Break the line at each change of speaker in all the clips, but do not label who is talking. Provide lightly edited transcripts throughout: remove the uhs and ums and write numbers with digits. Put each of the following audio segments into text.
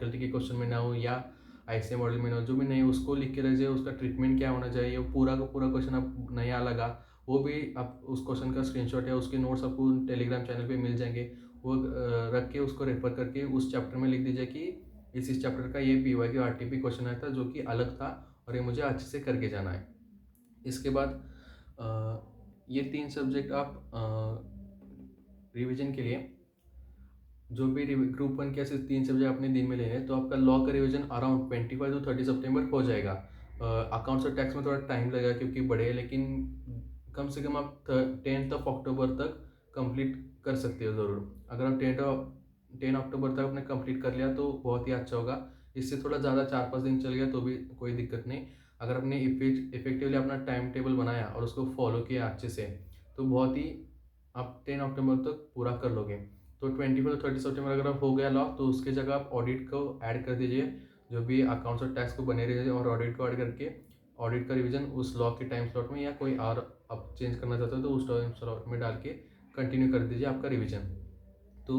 गलती के क्वेश्चन में ना हो या ऐसे मॉडल में ना हो, जो भी नहीं उसको लिख के रख जाए, उसका ट्रीटमेंट क्या होना चाहिए, वो पूरा का पूरा क्वेश्चन आप नया लगा वो भी आप उस क्वेश्चन का स्क्रीनशॉट या उसके नोट्स आपको टेलीग्राम चैनल पे मिल जाएंगे। वो रख के उसको रेफर करके उस चैप्टर में लिख दीजिए कि इस चैप्टर का ये PYQ RTP क्वेश्चन आया था जो कि अलग था और ये मुझे अच्छे से करके जाना है। इसके बाद ये 3 सब्जेक्ट आप रिवीजन के लिए जो भी ग्रुप 1 के ऐसे 3 सब्जेक्ट अपने दिन में ले हैं, तो आपका लॉ का रिवीजन अराउंड 25 टू 30 सितंबर हो जाएगा। अकाउंट्स और टैक्स में थोड़ा टाइम लगेगा क्योंकि बड़े हैं, लेकिन कम से कम आप 10th ऑफ अक्टूबर तक कंप्लीट कर सकते हो ज़रूर। अगर आप 10 अक्टूबर तक आपने कंप्लीट कर लिया तो बहुत ही अच्छा होगा। इससे थोड़ा ज़्यादा 4-5 दिन चल गया तो भी कोई दिक्कत नहीं। अगर आपने इफेक्टिवली अपना टाइम टेबल बनाया और उसको फॉलो किया अच्छे से, तो बहुत ही आप 10 अक्टूबर तक पूरा कर लोगे। तो 24 टू 30 सितंबर अगर आप हो गया लॉ, तो उसकी जगह आप ऑडिट को ऐड कर दीजिए। जो भी अकाउंट्स और टैक्स को बने रहिए और ऑडिट को ऐड करके ऑडिट का रिवीजन उस लॉ के टाइम स्लॉट में या कोई और आप चेंज करना चाहते हो तो उस टाइम स्लॉट में डाल के कंटिन्यू कर दीजिए आपका रिवीजन। तो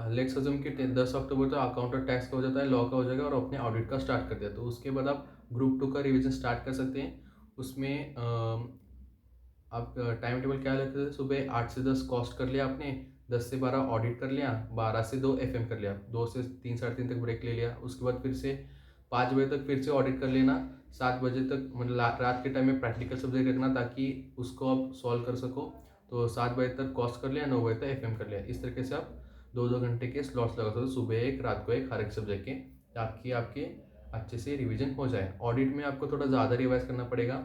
लेट्स अज्यूम कि 10 अक्टूबर तो अकाउंट और टैक्स का हो जाता है, लॉ का हो जाएगा और अपने ऑडिट का स्टार्ट कर दिया, तो उसके बाद आप ग्रुप 2 का रिवीजन स्टार्ट कर सकते हैं। उसमें आप टाइम टेबल क्या लेते थे, सुबह 8 से 10 कॉस्ट कर लिया आपने, 10 से 12 ऑडिट कर लिया, 12 से 2 FM कर लिया, 2 से 3 साढ़े 3 तक ब्रेक ले लिया, उसके बाद फिर से 5 बजे तक फिर से ऑडिट कर लेना, 7 बजे तक मतलब रात के टाइम में प्रैक्टिकल सब्जेक्ट रखना ताकि उसको आप सॉल्व कर सको। तो 7 बजे तक कॉस्ट कर लिया, 9 बजे तक FM कर लिया। इस तरीके से आप 2-2 घंटे के स्लॉट्स लगा सकते हो, सुबह एक रात को एक हर एक सब्जेक्ट के, ताकि आपके अच्छे से रिवीजन हो जाए। ऑडिट में आपको थोड़ा ज़्यादा रिवाइज करना पड़ेगा।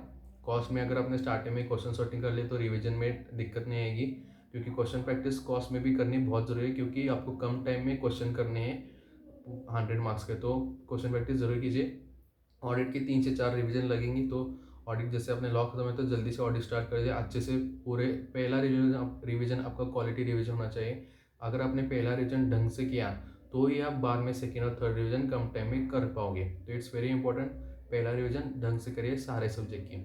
कॉस्ट में अगर आपने स्टार्टिंग में क्वेश्चन सॉर्टिंग कर लिए तो रिवीजन में दिक्कत नहीं आएगी, क्योंकि क्वेश्चन प्रैक्टिस कॉस्ट में भी करनी बहुत ज़रूरी है, क्योंकि आपको कम टाइम में क्वेश्चन करने हैं 100 मार्क्स के, तो क्वेश्चन प्रैक्टिस जरूर कीजिए। ऑडिट की 3 से 4 रिवीजन लगेंगी, तो ऑडिट जैसे अपने लॉ खत्म है तो जल्दी से ऑडिट स्टार्ट कर दिया अच्छे से। पूरे पहला रिवीजन आपका क्वालिटी रिवीजन होना चाहिए। अगर आपने पहला रिवीजन ढंग से किया तो ही आप बाद में सेकेंड और थर्ड रिवीजन कम टाइम में कर पाओगे। तो इट्स वेरी इंपॉर्टेंट, पहला रिवीजन ढंग से करिए सारे सब्जेक्ट की।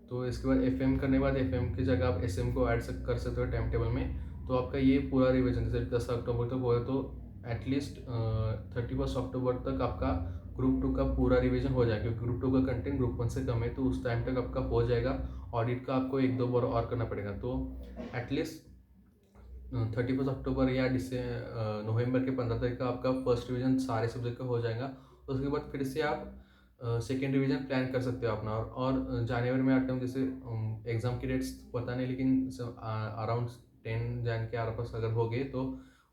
तो इसके बाद FM करने के बाद FM की जगह आप SM को ऐड कर सकते हो टाइम टेबल में। तो आपका ये पूरा रिवीजन जैसे 10 अक्टूबर तक हुआ तो एटलीस्ट 31 अक्टूबर तक आपका ग्रुप 2 का पूरा रिवीजन हो जाएगा, क्योंकि ग्रुप 2 का कंटेंट ग्रुप 1 से कम है, तो उस टाइम तक आपका हो जाएगा। ऑडिट का आपको 1-2 बार और करना पड़ेगा, तो एटलीस्ट 31 अक्टूबर या नवंबर के 15 तारीख का आपका फर्स्ट रिवीजन सारे सब्जेक्ट का हो जाएगा। उसके बाद फिर से आप सेकेंड रिवीजन प्लान कर सकते हो अपना। और जनवरी में आते हैं, जैसे एग्ज़ाम की डेट्स पता नहीं, लेकिन अराउंड 10 जन के आसपास अगर हो गए तो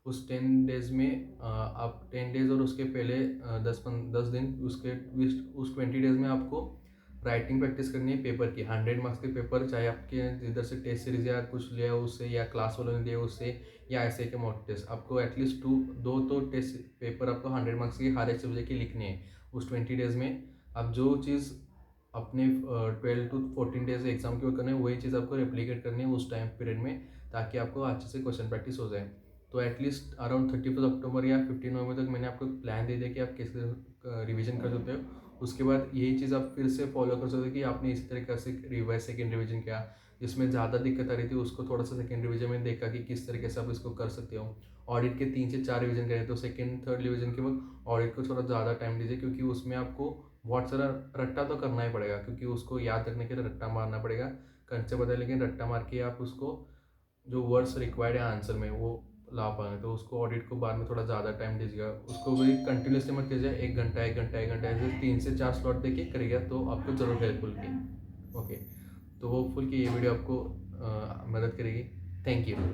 उस 10 डेज़ में आप 10 डेज़ और उसके पहले 10 दिन उसके उस 20 डेज़ में आपको राइटिंग प्रैक्टिस करनी है पेपर की। 100 मार्क्स के पेपर, चाहे आपके इधर से टेस्ट सीरीज या कुछ लिया उससे, या क्लास वालों ने दिया उससे, या ऐसे के मॉक टेस्ट, आपको एटलीस्ट दो तो टेस्ट पेपर आपको 100 मार्क्स की हर एक सब्जेक्ट की लिखनी है उस 20 डेज़ में। अब जो चीज़ अपने 12 टू 14 डेज एग्जाम के करने, वही चीज़ आपको रेप्लिकेट करनी है उस टाइम पीरियड में, ताकि आपको अच्छे से क्वेश्चन प्रैक्टिस हो जाए। तो एटलीस्ट अराउंड 31 अक्टूबर या 15 नवंबर तक मैंने आपको प्लान दे दिया कि आप कैसे रिवीजन कर सकते हो। उसके बाद यही चीज़ आप फिर से फॉलो कर सकते हो कि आपने इसी तरीके से रिवाइज सेकेंड रिवीजन किया, जिसमें ज़्यादा दिक्कत आ रही थी उसको थोड़ा सा सेकेंड रिवीजन में देखा कि किस तरीके से आप इसको कर सकते हो। ऑडिट के 3 से 4 रिवीजन करें तो सेकेंड थर्ड रिवीजन के वक्त ऑडिट को थोड़ा ज़्यादा टाइम दीजिए, क्योंकि उसमें आपको बहुत सारा रट्टा तो करना ही पड़ेगा, क्योंकि उसको याद रखने के लिए रट्टा मारना पड़ेगा। कंसेप्ट पता है, लेकिन रट्टा मार के आप उसको जो वर्ड्स रिक्वायर्ड है आंसर में वो ला पाएंगे, तो उसको ऑडिट को बाद में थोड़ा ज़्यादा टाइम दीजिएगा। उसको भी कंटिन्यूसली मत कीजिए, 1 घंटा ऐसे 3 से 4 स्लॉट देखिए करिएगा तो आपको ज़रूर हेल्पफुल की। ओके, तो होपफुल कि ये वीडियो आपको मदद करेगी। Thank you.